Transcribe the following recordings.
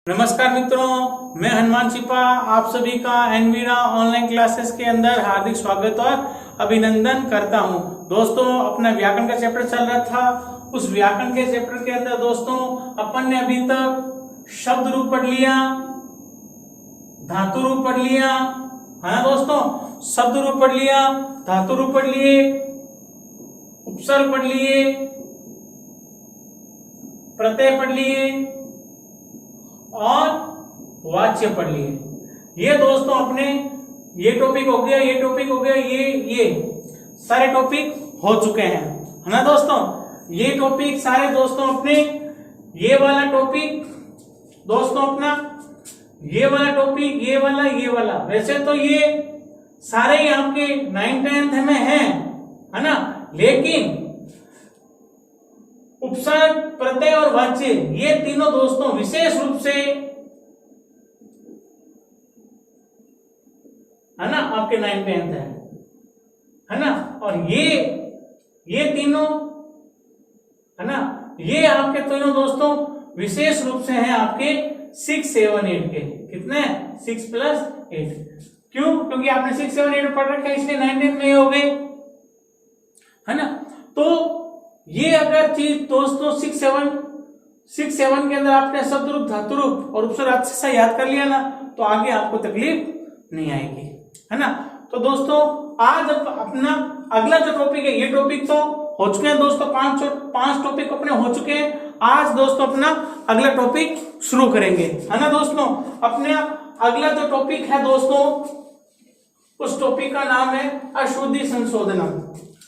नमस्कार मित्रों, मैं हनुमान छिपा आप सभी का एनवीरा ऑनलाइन क्लासेस के अंदर हार्दिक स्वागत और अभिनंदन करता हूं। दोस्तों, अपना व्याकरण का चैप्टर चल रहा था। उस व्याकरण के चैप्टर के अंदर दोस्तों अपन ने अभी तक शब्द रूप पढ़ लिया, धातु रूप पढ़ लिया, है दोस्तों। शब्द रूप पढ़ लिया, धातु रूप पढ़ लिए, उपसर्ग पढ़ लिए, प्रत्यय पढ़ लिए और वाच्य पढ़ लिए। ये दोस्तों अपने ये टॉपिक हो गया, ये टॉपिक हो गया, ये सारे टॉपिक हो चुके हैं, है ना दोस्तों। ये टॉपिक सारे दोस्तों अपने, ये वाला टॉपिक दोस्तों अपना, ये वाला टॉपिक, ये वाला वैसे तो ये सारे ही आपके 9th 10th में है ना। लेकिन उपसर्ग, प्रत्यय और वाच्य ये तीनों दोस्तों विशेष रूप से, है ना, आपके 9th 10th है ना। और ये तीनों, है ना, ये आपके तीनों दोस्तों विशेष रूप से हैं आपके 6, 7, 8 के। कितने? 6 + 8। क्यों? क्योंकि आपने 6, 7, 8 पढ़ रखा है, इसलिए 9th 10th में हो गए, है ना। तो ये अगर चीज दोस्तों 6, 7 के अंदर आपने शब्द रूप, धातु रूप और उपसर्ग अच्छे से याद कर लिया ना, तो आगे आपको तकलीफ नहीं आएगी, है ना। तो दोस्तों आज अपना अगला जो टॉपिक है, ये टॉपिक तो हो चुके हैं दोस्तों, 5 टॉपिक अपने हो चुके हैं। आज दोस्तों अपना अगला टॉपिक शुरू करेंगे, है ना दोस्तों। अपने अगला जो टॉपिक है दोस्तों, उस टॉपिक का नाम है अशुद्धि संशोधनम।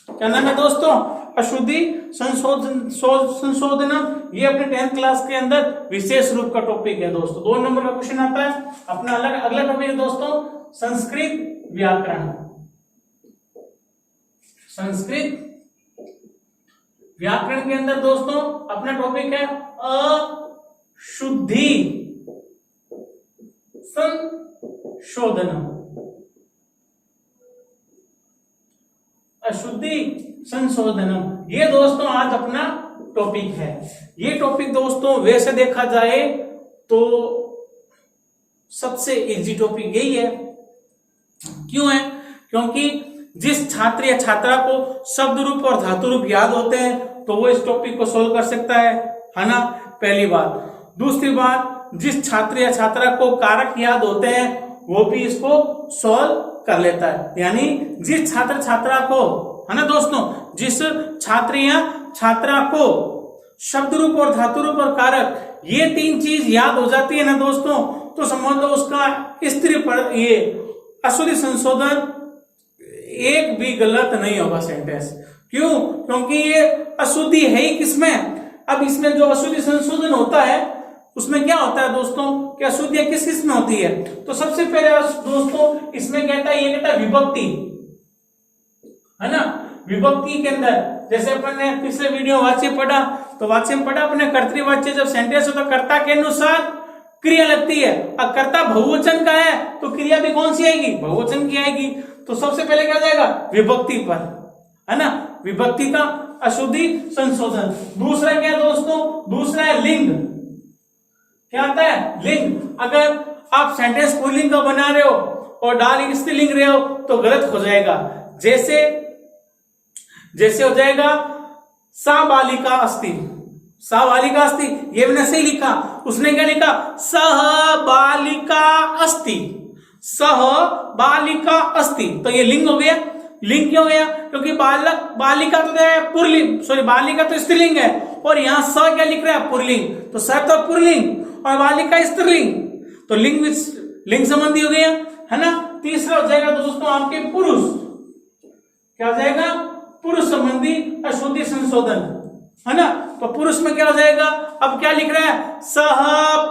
क्या नाम है दोस्तों? अशुद्धि संशोधनम। ये अपने 10th क्लास के अंदर विशेष रूप का टॉपिक है दोस्तों। 2 नंबर का क्वेश्चन आता है। अपना अगला टॉपिक है दोस्तों संस्कृत व्याकरण। संस्कृत व्याकरण के अंदर दोस्तों अपना टॉपिक है अशुद्धि संशोधनम। अशुद्धि संशोधनम ये दोस्तों आज अपना टॉपिक है। ये टॉपिक दोस्तों वैसे देखा जाए तो सबसे इजी टॉपिक यही है। क्यों है? क्योंकि जिस छात्र या छात्रा को शब्द रूप और धातु रूप याद होते हैं तो वो इस टॉपिक को सोल्व कर सकता है ना, पहली बात। दूसरी बात, जिस छात्र या छात्रा को कारक याद होते हैं वो भी इसको सोल्व कर लेता है। यानी जिस छात्र छात्रा को, है ना दोस्तों, जिस छात्र या छात्रा को शब्द रूप और धातु रूप और कारक ये 3 चीज याद हो जाती है ना दोस्तों, तो समझ लो उसका स्त्री पर ये अशुद्धि संशोधन एक भी गलत नहीं होगा सेंटेंस। क्यों? क्योंकि ये अशुद्धि है ही किसमें? अब इसमें जो अशुद्धि संशोधन होता है उसमें क्या होता है दोस्तों कि अशुद्धियां किस किस में होती है? तो सबसे पहले दोस्तों इसमें कहता है, ये कहता है विभक्ति, है ना। विभक्ति के अंदर जैसे अपन ने पिछले वीडियो वाच्य पढ़ा, तो वाच्य में पढ़ा अपने कर्तृवाच्य, जब सेंटेंस होता कर्ता के अनुसार क्रिया लगती है। अब कर्ता बहुवचन का है तो क्रिया भी कौन सी आएगी? बहुवचन की आएगी। तो सबसे पहले क्या जाएगा? विभक्ति पर, है ना, विभक्ति का अशुद्धि संशोधन। दूसरा क्या है दोस्तों? दूसरा है लिंग। क्या आता है? लिंग। अगर आप सेंटेंस पुल्लिंग का बना रहे हो और डाल स्त्रीलिंग रहे हो तो गलत हो जाएगा। जैसे हो जाएगा सा बालिका अस्ति, सा बालिका अस्ति, ये मैंने सही लिखा। उसने क्या लिखा? सह बालिका अस्ति, सह बालिका अस्ति। तो ये लिंग हो गया। लिंग क्यों हो गया? क्योंकि बालिका तो पुल्लिंग, सॉरी बालिका तो स्त्रीलिंग है और यहाँ स क्या लिख रहा है? पुल्लिंग। तो स तो पुल्लिंग और बालिका स्त्रीलिंग, तो लिंग संबंधी हो गया, है ना। तीसरा हो जाएगा दोस्तों आपके पुरुष। क्या हो जाएगा? पुरुष संबंधी अशुद्धि संशोधन, है ना। तो पुरुष में क्या हो जाएगा? अब क्या लिख रहा है? सह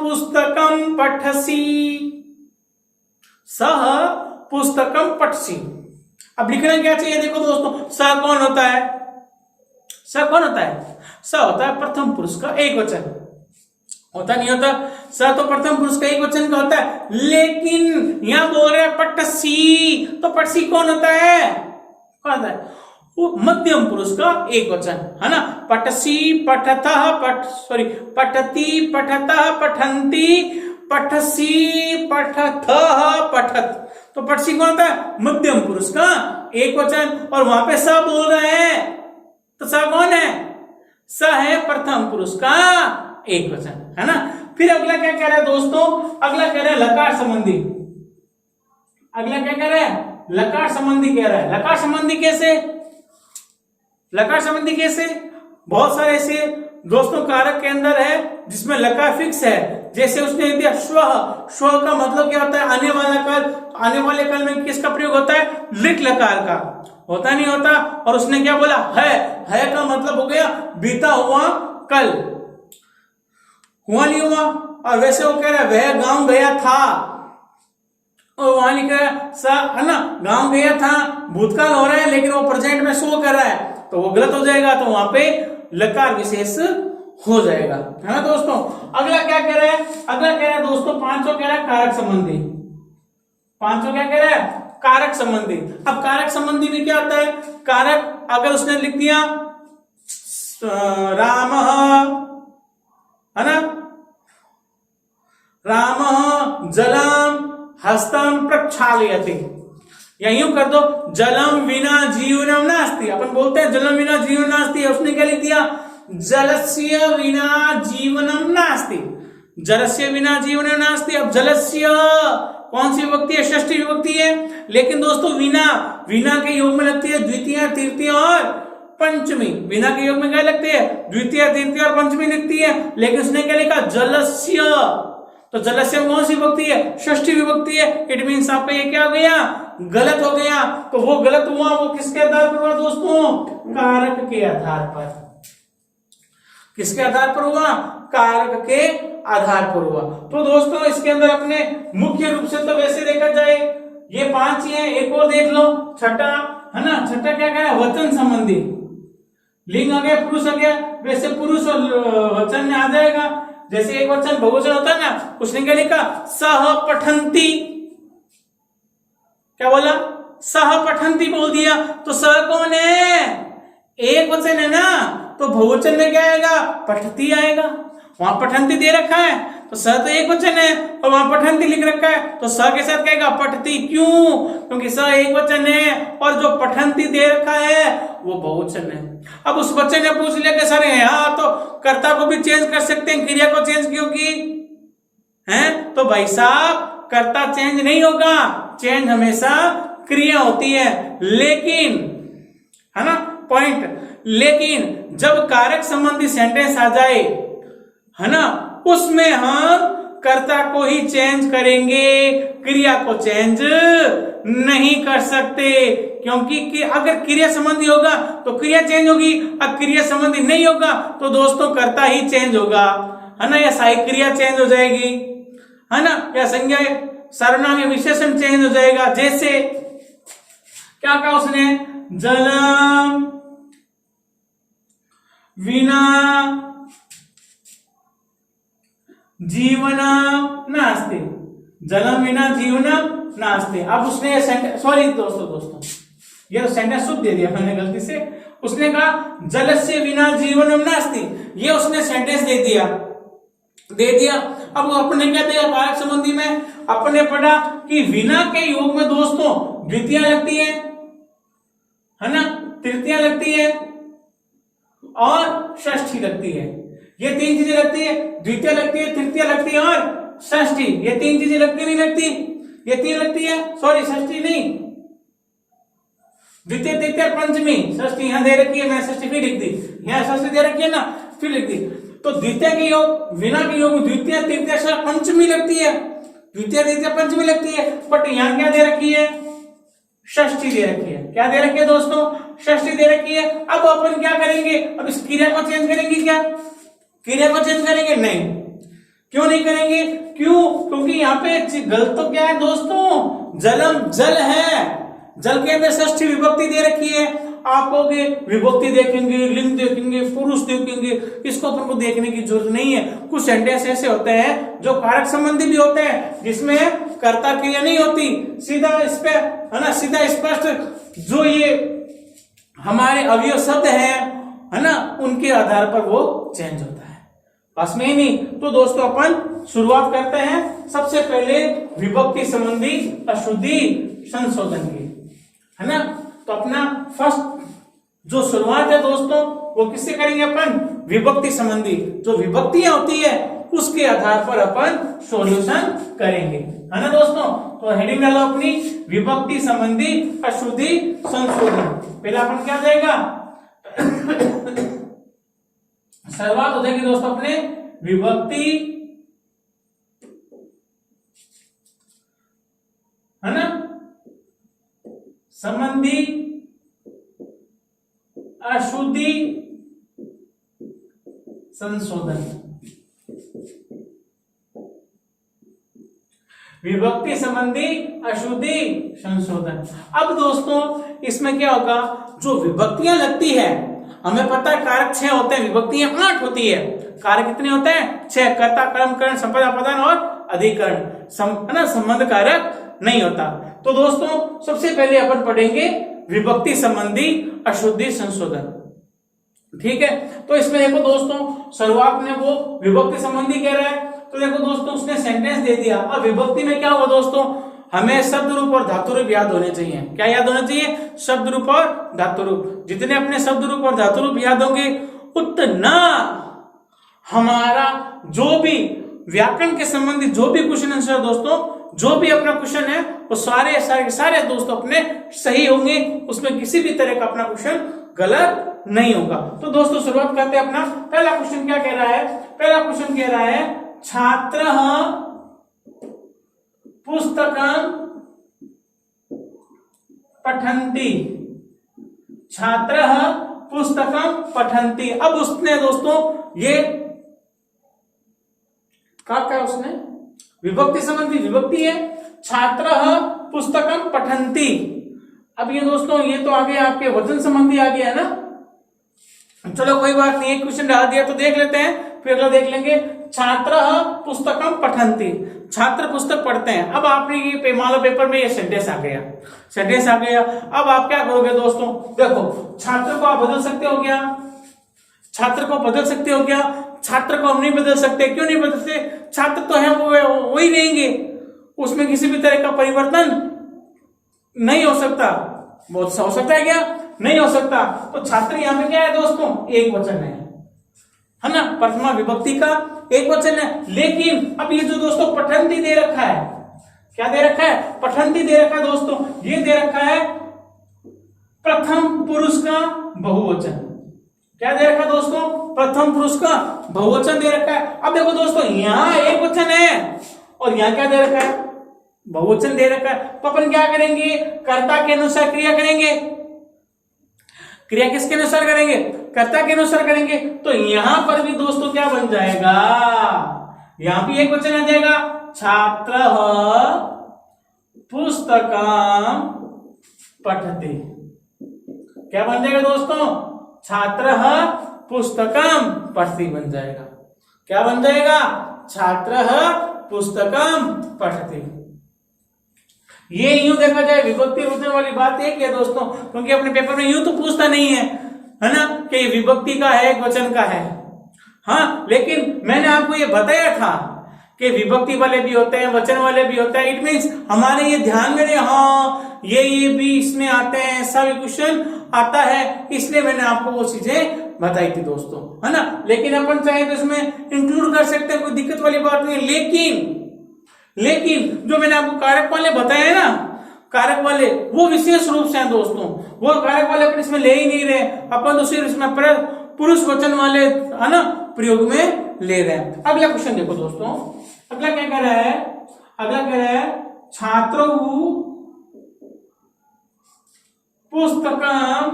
पुस्तकम पठसी, सह पुस्तकम पठसी। अब लिखना क्या चाहिए? देखो दोस्तों, स कौन होता है? स कौन होता है? स होता है प्रथम पुरुष का एक वचन। होता नहीं होता? स तो प्रथम पुरुष का एक वचन का होता है, लेकिन यहां बोल रहे हैं पठसी, तो पठसी कौन होता है? कौन होता है? वो मध्यम पुरुष का एक वचन, है ना। पठसी, पठतः, पठती, पठंती, पठसी, पठथ, पठत। तो पठसी कौन था? मध्यम पुरुष का एक वचन, और वहां पे स बोल रहे हैं, तो स कौन है? स है प्रथम पुरुष का एक वचन, है ना। फिर अगला क्या कह रहा है दोस्तों? अगला कह रहा है लकार संबंधी। अगला क्या कह रहा है? लकार संबंधी कह रहा है। लकार संबंधी कैसे? लकार संबंधी कैसे? बहुत सारे ऐसे दोस्तों कारक के अंदर है जिसमें लकार फिक्स है। जैसे उसने दिया स्वह। स्वह का मतलब क्या होता है? आने वाला काल। आने वाले काल में किसका प्रयोग होता है? लिट लकार का। होता नहीं होता? और उसने क्या बोला? है का मतलब हो गया बीता हुआ कल, हुआ नहीं हुआ। और वैसे वो कह रहा है वह गांव गया था, और वहां लिख रहा है ना, गांव गया था, भूतकाल हो रहा है लेकिन वो प्रेजेंट में शो कर रहा है, तो वो गलत हो जाएगा। तो वहां पे लकार विशेष हो जाएगा, है ना दोस्तों। अगला क्या कह रहा है? अगला कह रहा है दोस्तों पांचों कह रहा है कारक संबंधी। पांचों क्या कह रहा है? कारक संबंधी। अब कारक संबंधी में क्या होता है? कारक अगर उसने लिख दिया राम, है ना, राम जलम हस्तम प्रक्षालयते, या यूं कर दो जलम विना जीवनम नास्ति। अपन बोलते हैं जलम विना जीवन नास्ति, उसने क्या लिख दिया? जलस्य विना जीवनम नास्ति। जलस्य बिना जीवनम नास्ति। अब जलस्य कौन सी विभक्ति है? षष्ठी विभक्ति है। लेकिन दोस्तों विना के योग में लगती है द्वितीय, तृतीय और पंचमी। विना के योग में क्या लगती है? द्वितीय, तृतीय और पंचमी लगती है। लेकिन उसने क्या लिखा? जलस्य। तो जलस्य कौन सी विभक्ति है? षष्ठी विभक्ति है। इट मीन्स आपका ये क्या हो गया? गलत हो गया। तो वो गलत हुआ, वो किसके आधार पर हुआ दोस्तों? कारक के आधार पर। किसके आधार पर हुआ? कारक के आधार पर हुआ। तो दोस्तों इसके अंदर अपने मुख्य रूप से तो वैसे देखा जाए ये पांच ही है। एक और देख लो छठा, है ना। छठा क्या कह रहा है? वचन संबंधी। लिंग आ गया, पुरुष आ गया, वैसे पुरुष और वचन में आ जाएगा। जैसे एक वचन बहुवचन होता है ना, उसने क्या लिखा? सह पठंती। क्या बोला? सह पठंती बोल दिया। तो सह कौन है? एक वचन है ना, तो बहुवचन में क्या आएगा? पठती आएगा। वहां पठंती दे रखा है तो स तो एक वचन है, और वहां पठंती लिख रखा है तो स के साथ कहेगा पठती। क्यों? क्योंकि स एक वचन है और जो पठंती दे रखा है वो बहुवचन है। अब उस बच्चे ने पूछ लिया कि सर यहाँ तो कर्ता को भी चेंज कर सकते हैं, क्रिया को चेंज क्यों की है? तो भाई साहब कर्ता चेंज नहीं होगा, चेंज हमेशा क्रिया होती है। लेकिन, है ना पॉइंट, लेकिन जब कारक संबंधी सेंटेंस आ जाए, है ना, उसमें हम कर्ता को ही चेंज करेंगे, क्रिया को चेंज नहीं कर सकते। क्योंकि अगर क्रिया संबंधी होगा तो क्रिया चेंज होगी, अब क्रिया संबंधी नहीं होगा तो दोस्तों कर्ता ही चेंज होगा, है ना। या सहायक क्रिया चेंज हो जाएगी, है ना, या संज्ञा सर्वनाम या विशेषण चेंज हो जाएगा। जैसे क्या कहा उसने? जलम विना जीवनम नास्ति। जलम बिना जीवनम नास्ति। अब उसने ये सेंटेंस, सॉरी दोस्तों ये तो सेंटेंस शुद्ध दे दिया मैंने गलती से। उसने कहा जलस्य बिना जीवनम नास्ति, ये उसने सेंटेंस दे दिया। अब अपने क्या दिया? कारक संबंधी में अपने पढ़ा कि विना के योग में दोस्तों द्वितीय लगती है ना, तृतीय लगती है और षष्ठी लगती है। ये तीन चीजें लगती है, द्वितीय लगती है, तृतीय लगती है और षष्ठी। ये तीन चीजें लगती नहीं लगती? ये तीन लगती है, सॉरी षष्ठी नहीं, द्वितीय, तृतीय, पंचमी। षष्ठी यहां दे रखी है, मैं षष्ठी फिर लिख दी, यहाँ षष्ठी दे रखी है ना, फिर लिख दी। तो द्वितीय के योग, विना के योग में द्वितीय, तृतीय, पंचमी लगती है, द्वितीय, तृतीय, पंचमी लगती है। बट यहाँ क्या दे रखी है? षष्ठी दे रखी है। क्या दे रखी है दोस्तों? षष्ठी दे रखी है। अब अपन क्या करेंगे? अब इस क्रिया को चेंज करेंगे क्या? क्रिया को चेंज करेंगे? नहीं। क्यों नहीं करेंगे? क्यों? क्योंकि यहाँ पे गलत तो क्या है दोस्तों? जलम जल है, जल के अंदर षष्ठी विभक्ति दे रखी है। आप कहोगे विभक्ति देखेंगे, लिंग देखेंगे, पुरुष देखेंगे, इसको अपन को देखने की जरूरत नहीं है। कुछ सेंटेंस ऐसे होते हैं जो कारक संबंधी भी होते हैं, जिसमें कर्ता क्रिया नहीं होती, सीधा इस पे, है ना, सीधा स्पष्ट जो ये हमारे अवयव शब्द है ना, उनके आधार पर वो चेंज होता है। बस में ही नहीं। तो दोस्तों अपन शुरुआत करते हैं सबसे पहले विभक्ति संबंधी अशुद्धि संशोधन की, है ना। तो अपना फर्स्ट जो शुरुआत है दोस्तों वो किससे करेंगे अपन, विभक्ति संबंधी जो विभक्तियां होती है उसके आधार पर अपन सॉल्यूशन करेंगे, है ना दोस्तों। तो हेडिंग डालो अपनी विभक्ति संबंधी अशुद्धि संशोधन। पहला अपन क्या जाएगा, शुरुआत हो जाएगी दोस्तों अपने विभक्ति, है ना, संबंधी अशुद्धि संशोधन। विभक्ति संबंधी अशुद्धि संशोधन। अब दोस्तों इसमें क्या होगा, जो विभक्तियां लगती है, हमें पता है कारक 6 होते हैं, विभक्तियां 8 होती है, कारक कितने होते हैं 6, कर्ता कर्म करण संपदा अपदान और अधिकरण, है ना, संबंध कारक नहीं होता। तो दोस्तों सबसे पहले अपन पढ़ेंगे विभक्ति संबंधी अशुद्धि संशोधन, ठीक है। तो इसमें देखो दोस्तों शुरुआत में वो विभक्ति संबंधी कह रहा है, तो देखो दोस्तों उसने सेंटेंस दे दिया। अब विभक्ति में क्या होगा दोस्तों, हमें शब्द रूप और धातु रूप याद होने चाहिए। क्या याद होना चाहिए, शब्द रूप और धातु रूप। जितने अपने शब्द रूप और धातु रूप याद होंगे उतना हमारा जो भी व्याकरण के संबंधित जो भी क्वेश्चन आंसर दोस्तों, जो भी अपना क्वेश्चन है वो सारे दोस्तों अपने सही होंगे, उसमें किसी भी तरह का अपना क्वेश्चन गलत नहीं होगा। तो दोस्तों शुरुआत करते हैं अपना पहला क्वेश्चन। क्या कह रहा है, पहला क्वेश्चन कह रहा है छात्रः पुस्तकं पठन्ति, छात्रः पुस्तकं पठन्ति। अब उसने दोस्तों ये क्या उसने विभक्ति संबंधी विभक्ति है, छात्रः पुस्तकं पठन्ति। अब ये दोस्तों ये तो आगे आपके वचन संबंधी आ गया है ना, चलो कोई बात नहीं, एक क्वेश्चन डाल दिया तो देख लेते हैं, फिर अगला देख लेंगे। छात्रः पुस्तकं पठन्ति, छात्र पुस्तक पढ़ते हैं। अब आपने ये मान लो पेपर में ये सेंटेंस आ गया, सेंटेंस आ गया। अब आप क्या करोगे दोस्तों, देखो छात्र को आप बदल सकते हो क्या, छात्र को बदल सकते हो क्या, छात्र को हम नहीं बदल सकते। क्यों नहीं बदल सकते, छात्र तो है वो ही रहेंगे, उसमें किसी भी तरह का परिवर्तन नहीं हो सकता। बहुत हो सकता है क्या, नहीं हो सकता। तो छात्र यहाँ पे क्या है दोस्तों, एक वचन है ना, प्रथमा विभक्ति का एक वचन है। लेकिन अब ये जो दोस्तों पठन्ति दे रखा है, क्या दे रखा है, पठन्ति दे रखा है दोस्तों, ये दे रखा है प्रथम पुरुष का बहुवचन। क्या दे रखा है दोस्तों, प्रथम पुरुष का बहुवचन दे रखा है। अब देखो दोस्तों यहाँ एक वचन है और यहाँ क्या दे रखा है, बहुवचन दे रखा है। तो अपन क्या करेंगे, कर्ता के अनुसार क्रिया करेंगे। क्रिया किसके अनुसार करेंगे, कर्ता के अनुसार करेंगे। तो यहां पर भी दोस्तों क्या बन जाएगा, यहां भी एक वचन आ जाएगा, छात्रः पुस्तकं पठति। क्या बन जाएगा दोस्तों, छात्रः पुस्तकं पठति बन जाएगा। क्या बन जाएगा, छात्रः पुस्तकं पठति। ये यूं देखा जाए विभक्ति वचन वाली बात एक है दोस्तों, क्योंकि अपने पेपर में यूं तो पूछता नहीं है ना कि विभक्ति का है वचन का है। हाँ, लेकिन मैंने आपको ये बताया था कि विभक्ति वाले भी होते हैं, वचन वाले भी होते हैं। इट मीन्स हमारे ये ध्यान में रहे, हाँ ये भी इसमें आते हैं, ऐसा भी क्वेश्चन आता है, इसलिए मैंने आपको वो चीजें बताई थी दोस्तों, है ना। लेकिन अपन चाहे तो इसमें इंक्लूड कर सकते हैं, कोई दिक्कत वाली बात नहीं है। लेकिन जो मैंने आपको कारक वाले बताए ना, कारक वाले वो विशेष रूप से हैं दोस्तों, वो कारक वाले अपन इसमें ले ही नहीं रहे, अपन तो सिर्फ इसमें पुरुष वचन वाले है ना प्रयोग में ले रहे हैं। अगला क्वेश्चन देखो दोस्तों, अगला क्या कह रहा है, अगला कह रहा है छात्रों पुस्तकं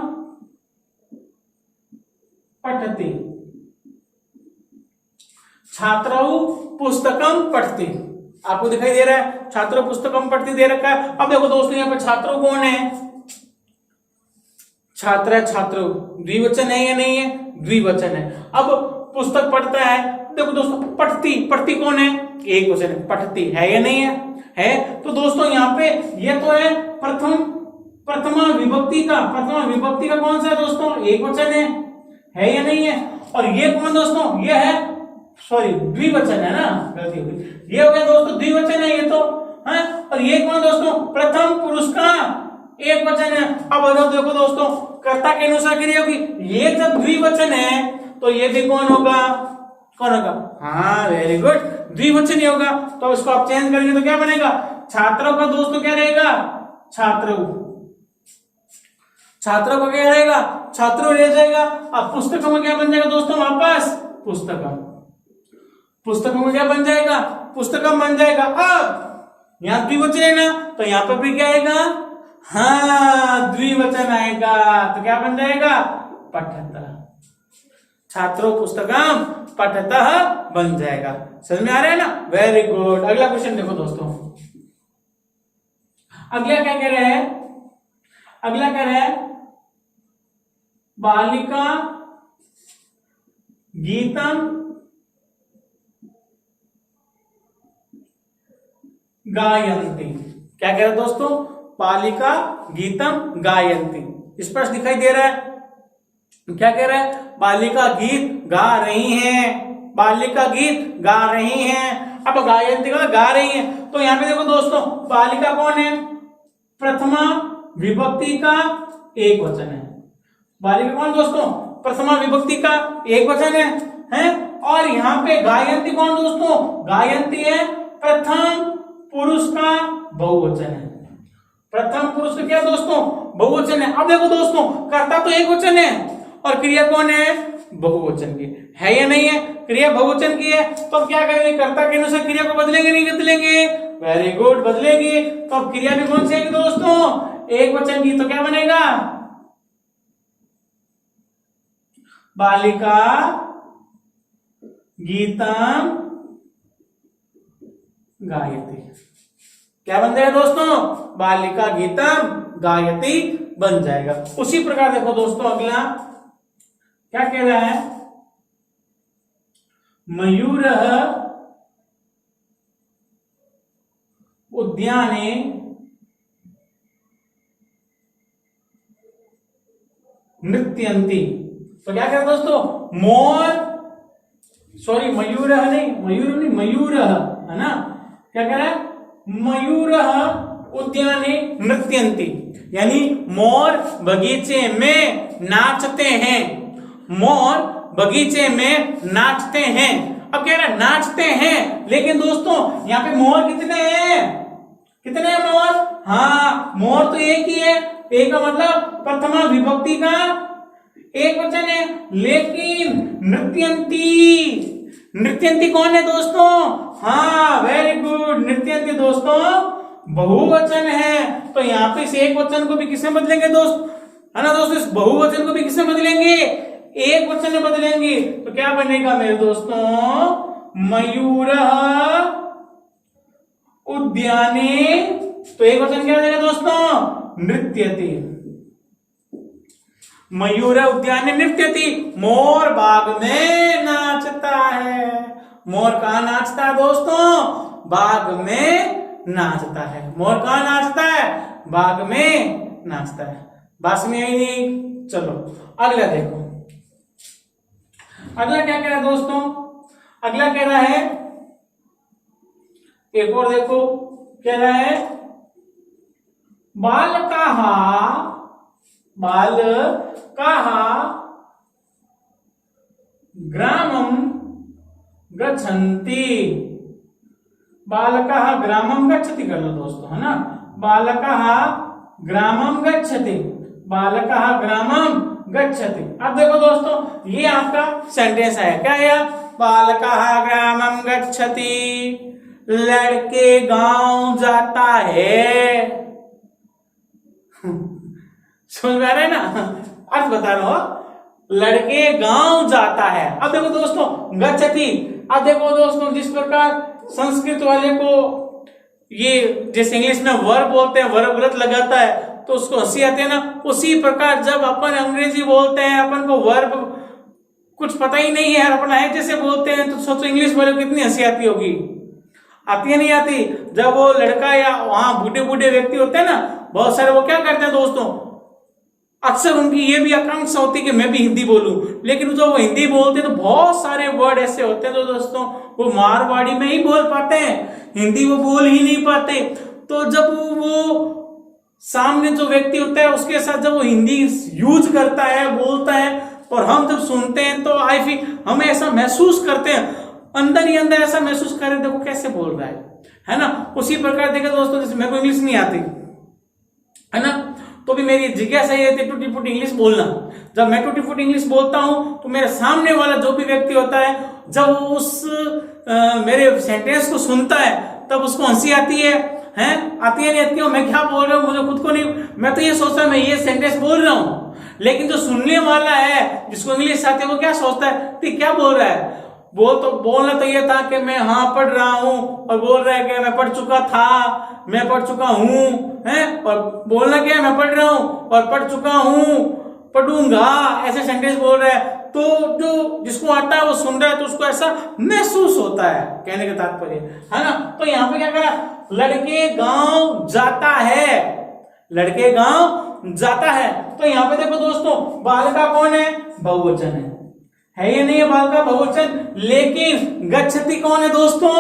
पठति, छात्रों पुस्तकं पठति। आपको दिखाई दे रहा है छात्रों पुस्तकं पठति दे रखा है। अब देखो दोस्तों यहाँ पर छात्रों कौन है, छात्र छात्रों द्विवचन है या नहीं है, द्विवचन है। अब पुस्तक पढ़ता है, देखो दोस्तों पठति, पठति कौन है, एक वचन है, पठति है या नहीं है, तो दोस्तों यहाँ पे ये तो है प्रथमा विभक्ति का कौन सा है दोस्तों, एक वचन है या नहीं है। और ये कौन दोस्तों, ये है सॉरी द्विवचन है ना, गलती हो गई। ये हो गया दोस्तों द्विवचन है ये तो है। और ये कौन दोस्तों, प्रथम पुरुष का एक वचन है। अब अगर देखो दोस्तों कर्ता के अनुसार क्रिया होगी, ये जब द्विवचन है तो ये भी कौन होगा, कौन होगा, हाँ वेरी गुड, द्विवचन ही होगा। तो इसको आप चेंज करेंगे तो क्या बनेगा, छात्रों का दोस्तों क्या रहेगा, छात्रों, छात्रों का क्या रहेगा, छात्रों रह जाएगा। अब पुस्तकों में क्या बन जाएगा दोस्तों, वापस पुस्तकम, पुस्तकों में क्या बन जाएगा, पुस्तकम बन जाएगा। अब यहां द्विवचन है ना, तो यहां पर भी क्या आएगा, हाँ द्विवचन आएगा, तो क्या बन जाएगा, पठतः, छात्रों पुस्तकम पठतः बन जाएगा। समझ में आ रहा है ना, वेरी गुड। अगला क्वेश्चन देखो दोस्तों, अगला क्या कह रहे हैं, अगला कह रहे हैं बालिका गीतम गायन्ति। क्या कह रहे हैं दोस्तों, बालिका गीतम गायन्ति। स्पष्ट दिखाई दे रहा है, क्या कह रहा है, बालिका गीत गा रही हैं, बालिका गीत गा रही हैं। अब गायन्ति का गा रही हैं, तो यहां पे देखो दोस्तों बालिका कौन है, प्रथमा विभक्ति का एक वचन है। बालिका कौन दोस्तों, प्रथमा विभक्ति का एक वचन है? और यहाँ पे गायन्ति कौन दोस्तों, गायन्ति है प्रथम पुरुष का बहुवचन है। प्रथम पुरुष का क्या दोस्तों, बहुवचन है। अब देखो दोस्तों कर्ता तो एक वचन है और क्रिया कौन है, बहुवचन की है या नहीं है, क्रिया बहुवचन की है। तो अब क्या करेंगे, कर्ता के अनुसार क्रिया को बदलेंगे नहीं बदलेंगे, वेरी गुड बदलेंगे। तो अब क्रिया भी कौन सी है दोस्तों, एक वचन की। तो क्या बनेगा, बालिका गीतम गायति। क्या बन जाएगा दोस्तों, बालिका गीतम गायति बन जाएगा। उसी प्रकार देखो दोस्तों अगला क्या कह रहा है, मयूरः उद्याने नृत्यन्ति। तो क्या कह रहा है दोस्तों, मोर, सॉरी मयूर नहीं, मयूर नहीं, मयूर है ना। क्या कह रहा है, मयूर उद्याने नृत्यन्ति, यानी मोर बगीचे में नाचते हैं, मोर बगीचे में नाचते हैं। अब कह रहा है नाचते हैं, लेकिन दोस्तों यहाँ पे मोर कितने हैं, कितने हैं मोर, हाँ मोर तो एक ही है, एक का मतलब प्रथमा विभक्ति का एक वचन है। लेकिन नृत्यंती, नृत्यंती कौन है दोस्तों, हाँ वेरी गुड, नृत्यंती दोस्तों बहुवचन है। तो यहाँ पे इस एक वचन को भी किससे बदलेंगे दोस्त, है ना दोस्तों, इस बहुवचन को भी किससे बदलेंगे, एक वचन में बदलेंगे। तो क्या बनेगा मेरे दोस्तों, मयूरः उद्याने, तो एक वचन क्या बनेगा दोस्तों, नृत्यति, मयूर उद्याने नृत्यति, मोर बाग में नाचता है। मोर कहां नाचता है दोस्तों, बाग में नाचता है। मोर कहां नाचता है, बाग में नाचता है। बात में आई नहीं, चलो अगला देखो, अगला क्या कह रहा है दोस्तों, अगला कह रहा है, एक और देखो कह रहा है, बालकाः, बालकाः ग्रामं गच्छन्ति। बालकाः ग्रामं गच्छति कर लो दोस्तों, है ना, बालकाः ग्रामं गच्छति, बालकाः ग्रामं गच्छति। अब देखो दोस्तों ये आपका सेंटेंस है, क्या है, बालकाः ग्रामं गच्छति, लड़के गांव जाता है। समझ में आ रहा है ना, अर्थ बता रहा हूं, लड़के गांव जाता है। अब देखो दोस्तों गच्छति, अब देखो दोस्तों जिस प्रकार संस्कृत वाले को ये जैसे इंग्लिश में वर्ब बोलते हैं, वर्ब गलत लगाता है तो उसको हंसी आती है ना, उसी प्रकार जब अपन अंग्रेजी बोलते हैं, अपन को वर्ब कुछ पता ही नहीं है, अपन है जैसे बोलते हैं, तो सोचो इंग्लिश वाले को कितनी हंसी आती होगी, आती है नहीं आती। जब वो लड़का या वहां बूढ़े बूढ़े व्यक्ति होते हैं ना बहुत सारे, वो क्या करते हैं दोस्तों, अक्सर उनकी ये भी आकांक्षा होती है कि मैं भी हिंदी बोलूं, लेकिन जो वो हिंदी बोलते हैं तो बहुत सारे वर्ड ऐसे होते हैं तो दोस्तों वो मारवाड़ी में ही बोल पाते हैं, हिंदी वो बोल ही नहीं पाते। तो जब वो सामने जो व्यक्ति होता है उसके साथ जब वो हिंदी यूज करता है, बोलता है, और हम जब सुनते हैं तो आई फील हमें ऐसा महसूस करते हैं, अंदर ही अंदर ऐसा महसूस करें देखो कैसे बोल रहा है ना। उसी प्रकार देखो दोस्तों, जैसे मेरे को इंग्लिश नहीं आती है ना, तो भी मेरी जिज्ञासा ये थी टूटी फूटी इंग्लिश बोलना। जब मैं टूटी फूटी इंग्लिश बोलता हूं तो मेरे सामने वाला जो भी व्यक्ति होता है जब उस मेरे सेंटेंस को सुनता है तब उसको हंसी आती है आती है नहीं आती है, मैं क्या बोल रहा हूँ मुझे खुद को नहीं, मैं तो ये सोचता मैं ये सेंटेंस बोल रहा हूँ, लेकिन जो सुनने वाला है जिसको इंग्लिश आती है वो क्या सोचता है कि क्या बोल रहा है। बोलना तो ये था कि मैं हाँ पढ़ रहा हूं, और बोल रहा है कि मैं पढ़ चुका था, मैं पढ़ चुका हूं, और बोलना क्या है मैं पढ़ रहा हूं और पढ़ चुका हूं, पढ़ूंगा, ऐसे सेंटेंस बोल रहा है। तो जो जिसको आता है वो सुन रहा है तो उसको ऐसा महसूस होता है, कहने का तात्पर्य है ना। तो यहाँ पे क्या करा, लड़के गांव जाता है, लड़के गांव जाता है। तो यहाँ पे देखो दोस्तों बालिका कौन है, बहुवचन है या नहीं है बालिका बहुवचन, लेकिन गच्छति कौन है दोस्तों,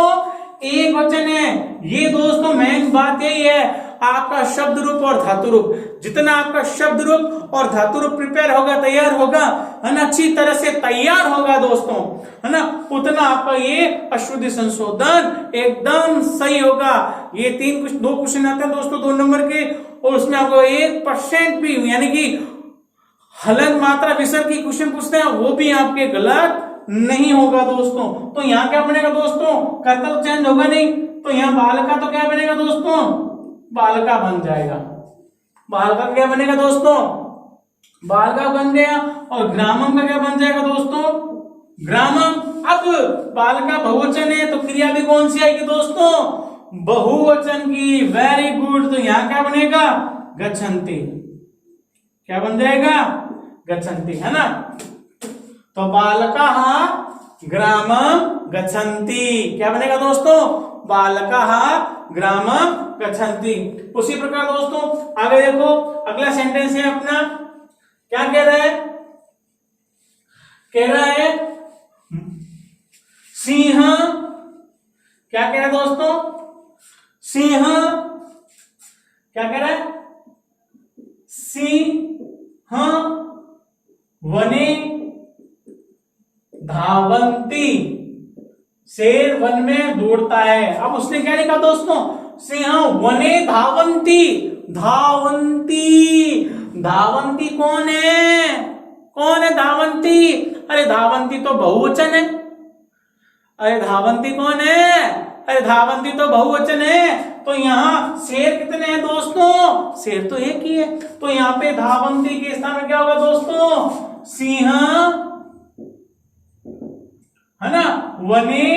एक वचन है। ये दोस्तों मेन बात यही है, आपका शब्द रूप और धातु रूप, जितना आपका शब्द रूप और धातु रूप प्रिपेयर होगा, तैयार होगा, है ना, अच्छी तरह से तैयार होगा दोस्तों, है ना, उतना आपका ये अशुद्धि संशोधन एकदम सही होगा। ये दो क्वेश्चन आते हैं दोस्तों 2 नंबर के, और उसमें आपको 1% भी यानी कि हलन मात्रा विसर्ग की क्वेश्चन पूछते हैं वो भी आपके गलत नहीं होगा दोस्तों। तो यहाँ क्या बनेगा दोस्तों, कर्ता तो चेंज होगा नहीं, तो यहाँ बालिका तो क्या बनेगा दोस्तों, बालिका बन जाएगा। बालिका क्या बनेगा दोस्तों, बालिका बन गया, और ग्रामम का क्या बन जाएगा दोस्तों, ग्रामम। अब बालिका बहुवचन है तो क्रिया भी कौन सी आएगी दोस्तों, बहुवचन की, वेरी गुड। तो यहाँ क्या बनेगा, गच्छन्ति, क्या बन जाएगा, गच्छन्ति, है ना। तो बालकाः ग्रामं गच्छन्ति, क्या बनेगा दोस्तों, बालकाः ग्रामं गच्छन्ति। उसी प्रकार दोस्तों आगे देखो, अगला सेंटेंस है अपना, क्या कह रहा है, कह रहा है सिंह, क्या कह रहा है दोस्तों, सिंह, क्या कह रहा है, सिंह वने धावंती, शेर वन में दौड़ता है। अब उसने क्या लिखा दोस्तों, सिंह वने धावंती, धावंती, धावंती कौन है, कौन है धावंती, अरे धावंती तो बहुवचन है, अरे धावंती कौन है, अरे धावंती तो बहुवचन है। तो यहाँ शेर कितने हैं दोस्तों, शेर तो एक ही है, तो यहाँ पे धावंती के स्थान में क्या होगा दोस्तों, सिंह, है ना, वने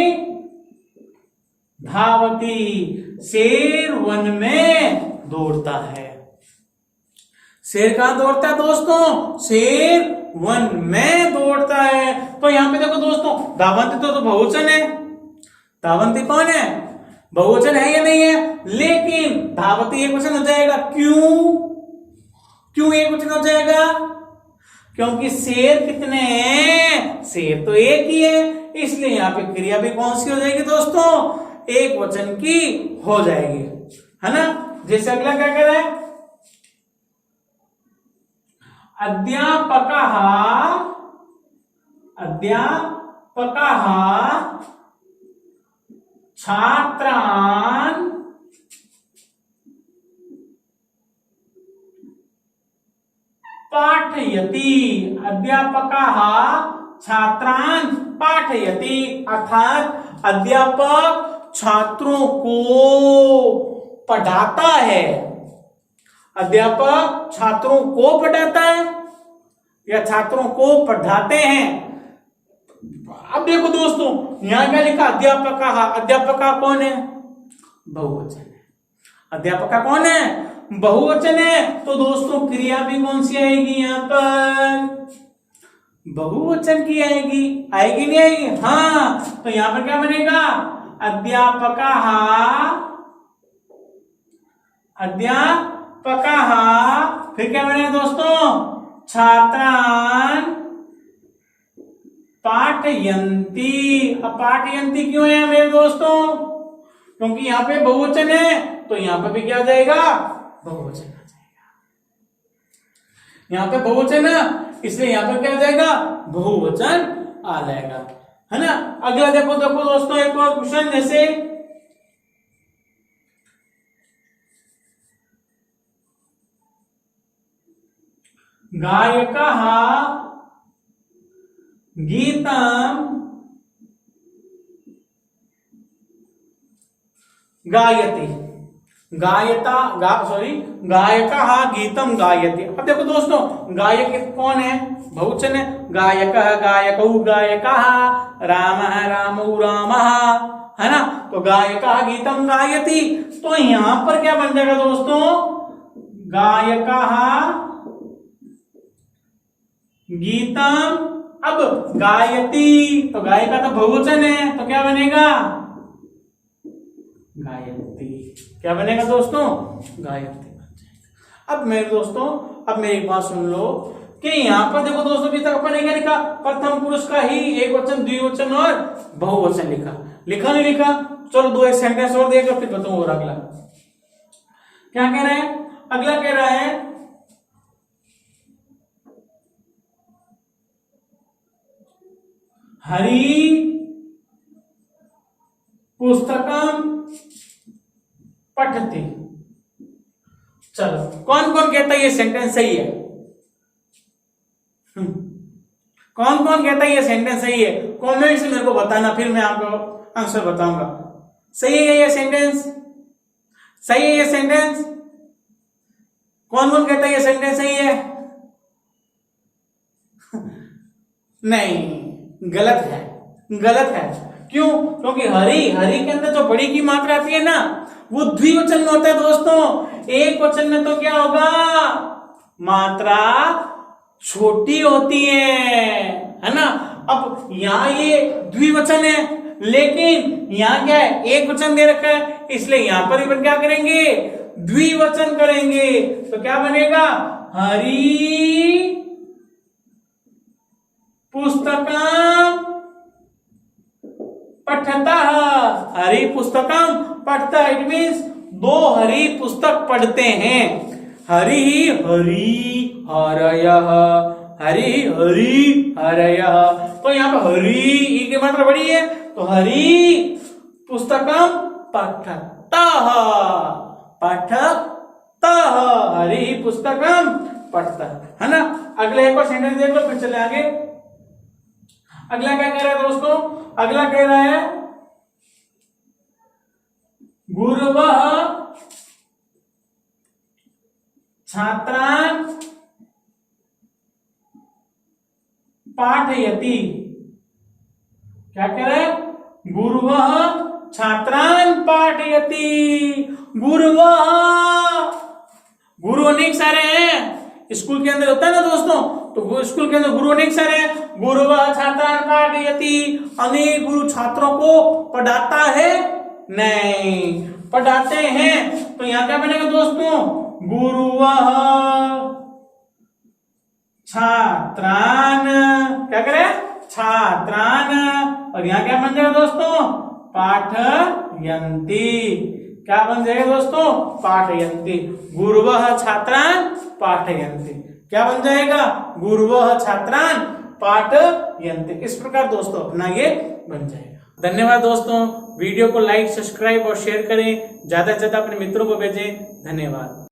धावती, शेर वन में दौड़ता है। शेर कहां दौड़ता है दोस्तों, शेर वन में दौड़ता है। तो यहां पे देखो दोस्तों धावंती तो बहुवचन है, धावंती कौन है, बहुवचन है या नहीं है, लेकिन धावती एक वचन हो जाएगा, क्यों एक वचन हो जाएगा, क्योंकि शेर कितने हैं, शेर तो एक ही है, इसलिए यहां पे क्रिया भी कौन सी हो जाएगी दोस्तों, एक वचन की हो जाएगी, है ना। जैसे अगला क्या कह रहा है, अध्यापकः, अध्यापकः छात्रान् पाठयति, अध्यापकः छात्रान् पाठयति, अर्थात अध्यापक छात्रों को पढ़ाता है, अध्यापक छात्रों को पढ़ाता है या छात्रों को पढ़ाते हैं। अब देखो दोस्तों यहां क्या लिखा, अध्यापकः, अध्यापक कौन है, बहुवचन है, अध्यापक कौन है, बहुवचन है, तो दोस्तों क्रिया भी कौन सी आएगी, यहां पर बहुवचन की आएगी, आएगी नहीं आएगी, हाँ। तो यहां पर क्या बनेगा, अध्यापकः, अध्यापकः, फिर क्या बनेगा दोस्तों, छात्रान पाठयन्ति। अब पाठयन्ति क्यों है मेरे दोस्तों? क्योंकि यहाँ पे बहुवचन है, तो यहाँ पे भी क्या आ जाएगा? बहुवचन आ जाएगा। यहाँ पे बहुवचन है, इसलिए यहाँ पे क्या आ जाएगा? बहुवचन आ जाएगा, है ना। अगला देखो दोस्तों एक और क्वेश्चन, जैसे गायकः गीतम गायति। गायकः गीतम गायति। अब देखो दोस्तों, गायक कौन है? बहुवचन है। गायकः गायकौ गायकः, रामः रामौ रामः, है ना। तो गायकः गीतम गायति, तो यहां पर क्या बन जाएगा दोस्तों? गायकः गीतम, अब गायति, तो गायिका तो बहुवचन है, तो क्या बनेगा? गायत्री। क्या बनेगा दोस्तों? गायत्री बन जाएगा। अब मेरे दोस्तों, अब मेरी एक बात सुन लो कि यहाँ पर देखो दोस्तों, अभी तक अपन ने क्या लिखा? प्रथम पुरुष का ही एक वचन, द्विवचन और बहुवचन लिखा नहीं लिखा? चलो दो एक सेंटेंस और देगा, फिर बताऊं। और अगला क्या कह रहे हैं? अगला कह रहा है हरि पुस्तकम पठति। चलो, कौन कौन कहता है ये सेंटेंस सही है? कौन कौन कहता है ये सेंटेंस सही है? कमेंट से मेरे को बताना, फिर मैं आपको आंसर बताऊंगा। सही है ये सेंटेंस? सही है ये सेंटेंस? कौन कौन कहता है ये सेंटेंस सही है? नहीं, गलत है, गलत है। क्यों? क्योंकि हरि, हरि के अंदर जो बड़ी की मात्रा आती है ना, वो द्विवचन में होता है दोस्तों। एक वचन में तो क्या होगा? मात्रा छोटी होती है ना। अब यहां ये द्विवचन है, लेकिन यहां क्या है? एक वचन दे रखा है, इसलिए यहां पर भी क्या करेंगे? द्विवचन करेंगे। तो क्या बनेगा? हरि पुस्तकम पठतः। हरि पुस्तकम पढ़ता, इट मीन्स दो हरि पुस्तक पढ़ते हैं। हरि हरि हरयः, हरि हरि हरयः। तो यहाँ पे हरि की मात्रा बड़ी है, तो हरि पुस्तकम पठतः, पठतः, हरि पुस्तकम पठतः, है ना। अगले एक और सेंटेंस देख लो, फिर चले आगे। अगला क्या कह रहा है दोस्तों? अगला कह रहा है गुरवः छात्रान् पाठयति। क्या कह रहा है? गुरवः छात्रान् पाठयति। गुरवः, गुरु अनेक सारे हैं, स्कूल के अंदर होता है ना दोस्तों, तो स्कूल के अंदर गुरु अनेक सारे हैं। गुरुवः छात्रान् पाठयति, अनेक गुरु छात्रों को पढ़ाता है? नहीं, पढ़ाते हैं। तो यहां क्या बनेगा दोस्तों? गुरुवः छात्रान्, क्या करें? छात्रान्। और यहां क्या बन जाएगा दोस्तों? पाठयन्ति। क्या बन जाएगा दोस्तों? पाठयन्ति। गुरुवः छात्रान् पाठयन्ति। क्या बन जाएगा? गुरुवः छात्रान् पाठयन्ति। इस प्रकार दोस्तों अपना ये बन जाएगा। धन्यवाद दोस्तों। वीडियो को लाइक, सब्सक्राइब और शेयर करें, ज्यादा से ज्यादा अपने मित्रों को भेजें। धन्यवाद।